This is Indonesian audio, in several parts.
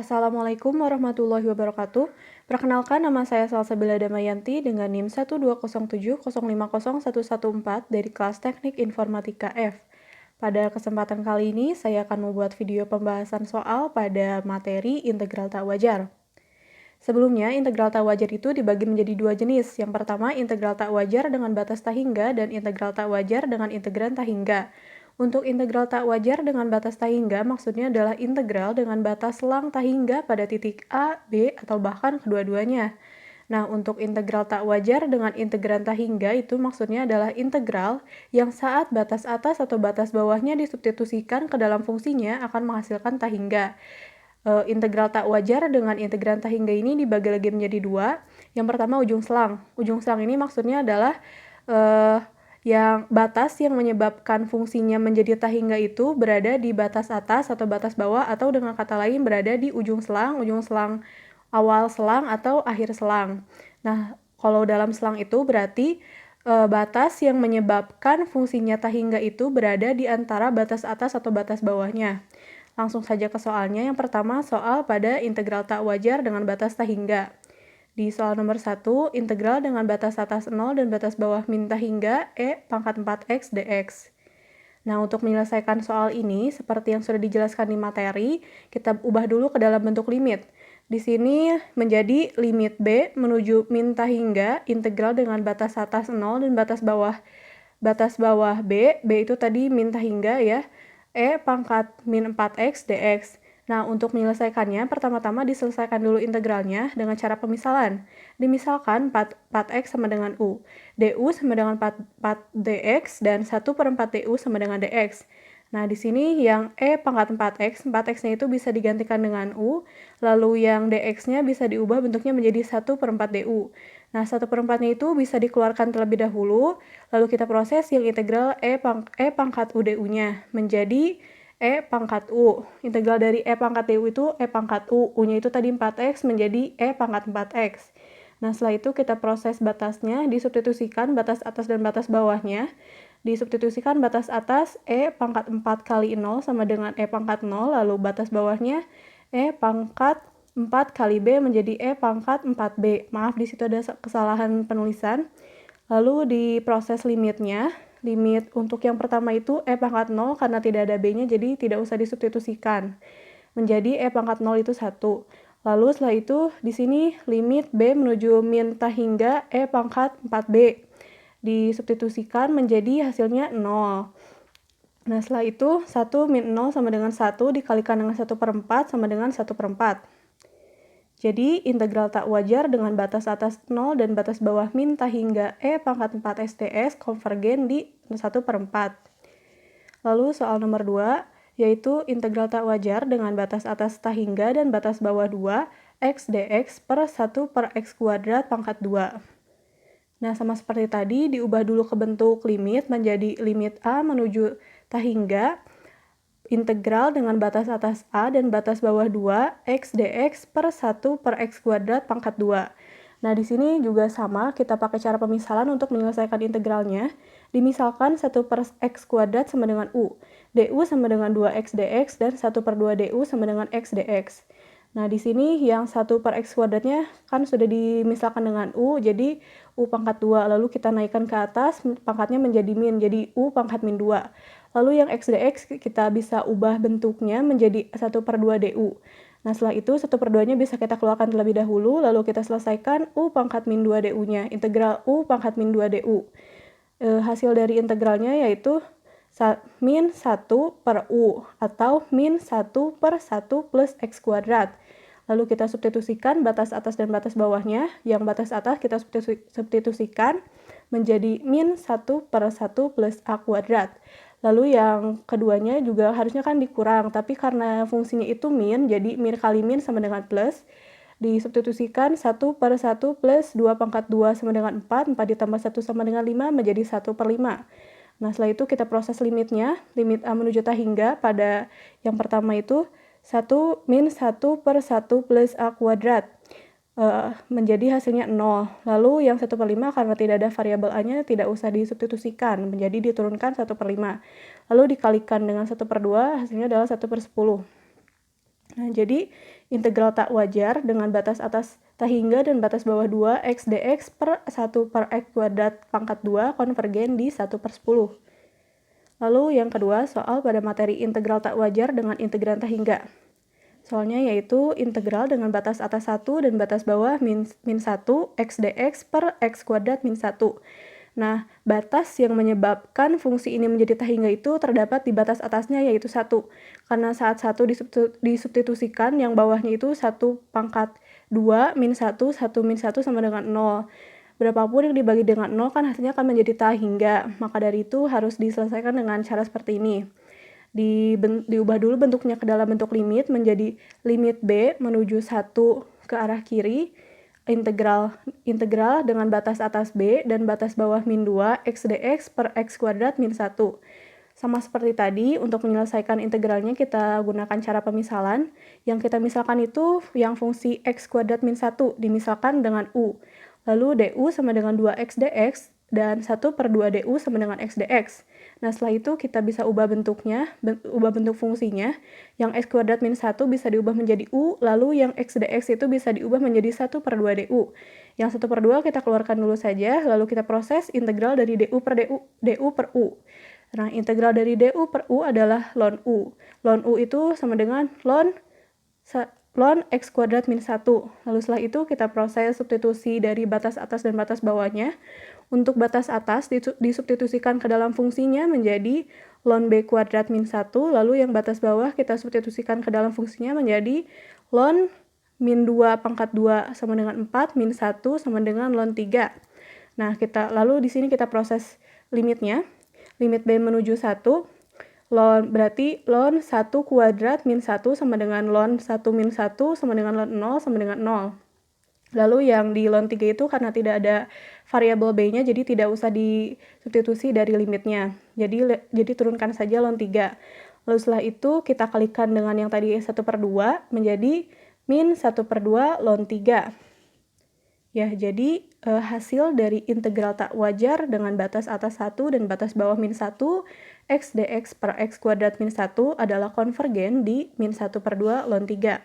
Assalamualaikum warahmatullahi wabarakatuh. Perkenalkan, nama saya Salsabila Damayanti dengan NIM 12070050114 dari kelas Teknik Informatika F. Pada kesempatan kali ini, saya akan membuat video pembahasan soal pada materi integral tak wajar. Sebelumnya, integral tak wajar itu dibagi menjadi dua jenis. Yang pertama, integral tak wajar dengan batas tak hingga dan integral tak wajar dengan integran tak hingga. Untuk integral tak wajar dengan batas tak hingga maksudnya adalah integral dengan batas selang tak hingga pada titik A, B, atau bahkan kedua-duanya. Nah, untuk integral tak wajar dengan integran tak hingga itu maksudnya adalah integral yang saat batas atas atau batas bawahnya disubstitusikan ke dalam fungsinya akan menghasilkan tak hingga. Integral tak wajar dengan integran tak hingga ini dibagi lagi menjadi dua. Yang pertama ujung selang. Ujung selang ini maksudnya adalah yang batas yang menyebabkan fungsinya menjadi tak hingga itu berada di batas atas atau batas bawah, atau dengan kata lain berada di ujung selang awal selang atau akhir selang. Nah, kalau dalam selang itu berarti batas yang menyebabkan fungsinya tak hingga itu berada di antara batas atas atau batas bawahnya. Langsung saja ke soalnya. Yang pertama, soal pada integral tak wajar dengan batas tak hingga. Di soal nomor 1, integral dengan batas atas 0 dan batas bawah min tak hingga E pangkat 4x dx. Nah, untuk menyelesaikan soal ini, seperti yang sudah dijelaskan di materi, kita ubah dulu ke dalam bentuk limit. Di sini menjadi limit B menuju min tak hingga, integral dengan batas atas 0 dan batas bawah B itu tadi min tak hingga ya, E pangkat min 4x dx. Nah, untuk menyelesaikannya, pertama-tama diselesaikan dulu integralnya dengan cara pemisalan. Dimisalkan 4x sama dengan U, du sama dengan 4 dx, dan 1/4 du sama dengan dx. Nah, di sini yang E pangkat 4x-nya itu bisa digantikan dengan U, lalu yang dx-nya bisa diubah bentuknya menjadi 1/4 du. Nah, 1/4-nya itu bisa dikeluarkan terlebih dahulu, lalu kita proses yang integral E pangkat UDU-nya menjadi E pangkat U. Integral dari E pangkat DU itu E pangkat U. U-nya itu tadi 4X menjadi E pangkat 4X. Nah, setelah itu kita proses batasnya, disubstitusikan batas atas dan batas bawahnya. Disubstitusikan batas atas E pangkat 4 kali 0 sama dengan E pangkat 0, lalu batas bawahnya E pangkat 4 kali B menjadi E pangkat 4B. Maaf, di situ ada kesalahan penulisan. Lalu diproses limitnya. Limit untuk yang pertama itu E pangkat 0 karena tidak ada B-nya, jadi tidak usah disubstitusikan. Menjadi E pangkat 0 itu 1. Lalu setelah itu di sini limit B menuju min tak hingga E pangkat 4B. Disubstitusikan menjadi hasilnya 0. Nah, setelah itu 1 min 0 sama dengan 1 dikalikan dengan 1/4 sama dengan 1/4. Jadi, integral tak wajar dengan batas atas 0 dan batas bawah min tak hingga E pangkat 4 STS konvergen di 1/4. Lalu soal nomor 2, yaitu integral tak wajar dengan batas atas tak hingga dan batas bawah 2 x dx per 1 per x kuadrat pangkat 2. Nah, sama seperti tadi, diubah dulu ke bentuk limit menjadi limit A menuju tak hingga integral dengan batas atas A dan batas bawah 2 x dx per 1 per x kuadrat pangkat 2. Nah, di sini juga sama, kita pakai cara pemisalan untuk menyelesaikan integralnya. Dimisalkan 1 per x kuadrat sama dengan U, du sama dengan 2x dx, dan 1/2 du sama dengan x dx. Nah, di sini yang 1 per x kuadratnya kan sudah dimisalkan dengan U, jadi U pangkat 2. Lalu kita naikkan ke atas, pangkatnya menjadi min, jadi U pangkat min 2. Lalu yang x dx kita bisa ubah bentuknya menjadi 1/2 du. Nah, setelah itu 1/2-nya bisa kita keluarkan terlebih dahulu, lalu kita selesaikan U pangkat min 2 du-nya, integral U pangkat min 2 du. Hasil dari integralnya yaitu min 1 per U atau min 1 per 1 plus X kuadrat. Lalu kita substitusikan batas atas dan batas bawahnya. Yang batas atas kita substitusikan menjadi min 1 per 1 plus A kuadrat. Lalu yang keduanya juga harusnya kan dikurang, tapi karena fungsinya itu min, jadi min kali min sama dengan plus. Disubstitusikan 1 per 1 plus 2 pangkat 2 sama dengan 4, 4 ditambah 1 sama dengan 5 menjadi 1/5. Nah, setelah itu kita proses limitnya, limit A menuju tak hingga pada yang pertama itu 1 min 1 per 1 plus A kuadrat. Menjadi hasilnya 0. Lalu yang 1/5 karena tidak ada variabel A-nya tidak usah disubstitusikan, menjadi diturunkan 1/5. Lalu dikalikan dengan 1/2, hasilnya adalah 1/10. Nah, jadi integral tak wajar dengan batas atas tak hingga dan batas bawah 2 x dx per 1 per x kuadrat pangkat 2 konvergen di 1/10. Lalu yang kedua, soal pada materi integral tak wajar dengan integran tak hingga. Soalnya yaitu integral dengan batas atas 1 dan batas bawah min 1 x dx per x kuadrat min 1. Nah, batas yang menyebabkan fungsi ini menjadi tak hingga itu terdapat di batas atasnya yaitu 1. Karena saat 1 disubstitusikan, yang bawahnya itu 1 pangkat 2 min 1, 1 min 1 sama dengan 0. Berapapun yang dibagi dengan 0 kan hasilnya akan menjadi tak hingga. Maka dari itu harus diselesaikan dengan cara seperti ini. Diubah dulu bentuknya ke dalam bentuk limit menjadi limit B menuju 1 ke arah kiri, integral dengan batas atas B dan batas bawah min 2 x dx per x kuadrat min 1. Sama seperti tadi, untuk menyelesaikan integralnya kita gunakan cara pemisalan. Yang kita misalkan itu yang fungsi x kuadrat min 1 dimisalkan dengan u. Lalu du sama dengan 2x dx dan 1 per 2 du sama dengan x dx. Nah, setelah itu kita bisa ubah bentuknya, ubah bentuk fungsinya. Yang x kuadrat min 1 bisa diubah menjadi u, lalu yang x dx itu bisa diubah menjadi 1 per 2 du. Yang 1 per 2 kita keluarkan dulu saja, lalu kita proses integral dari du per u. Nah, integral dari du per u adalah ln u. Ln u itu sama dengan ln x kuadrat min 1. Lalu setelah itu kita proses substitusi dari batas atas dan batas bawahnya. Untuk batas atas disubstitusikan ke dalam fungsinya menjadi ln b kuadrat min 1, lalu yang batas bawah kita substitusikan ke dalam fungsinya menjadi ln min 2 pangkat 2 sama dengan 4, min 1 sama dengan ln 3. Nah, lalu di sini kita proses limitnya. Limit b menuju 1, berarti ln 1 kuadrat min 1 sama dengan ln 1 min 1 sama dengan ln 0 sama dengan 0. Lalu yang di ln 3 itu karena tidak ada variabel b-nya, jadi tidak usah disubstitusi dari limitnya. Jadi turunkan saja ln 3. Lalu setelah itu kita kalikan dengan yang tadi 1 per 2 menjadi min 1 per 2 ln 3. Ya, jadi hasil dari integral tak wajar dengan batas atas 1 dan batas bawah min 1 x dx per x kuadrat min 1 adalah konvergen di min 1 per 2 ln 3.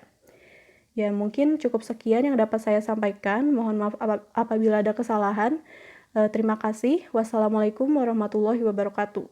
Ya, mungkin cukup sekian yang dapat saya sampaikan. Mohon maaf apabila ada kesalahan. Terima kasih. Wassalamualaikum warahmatullahi wabarakatuh.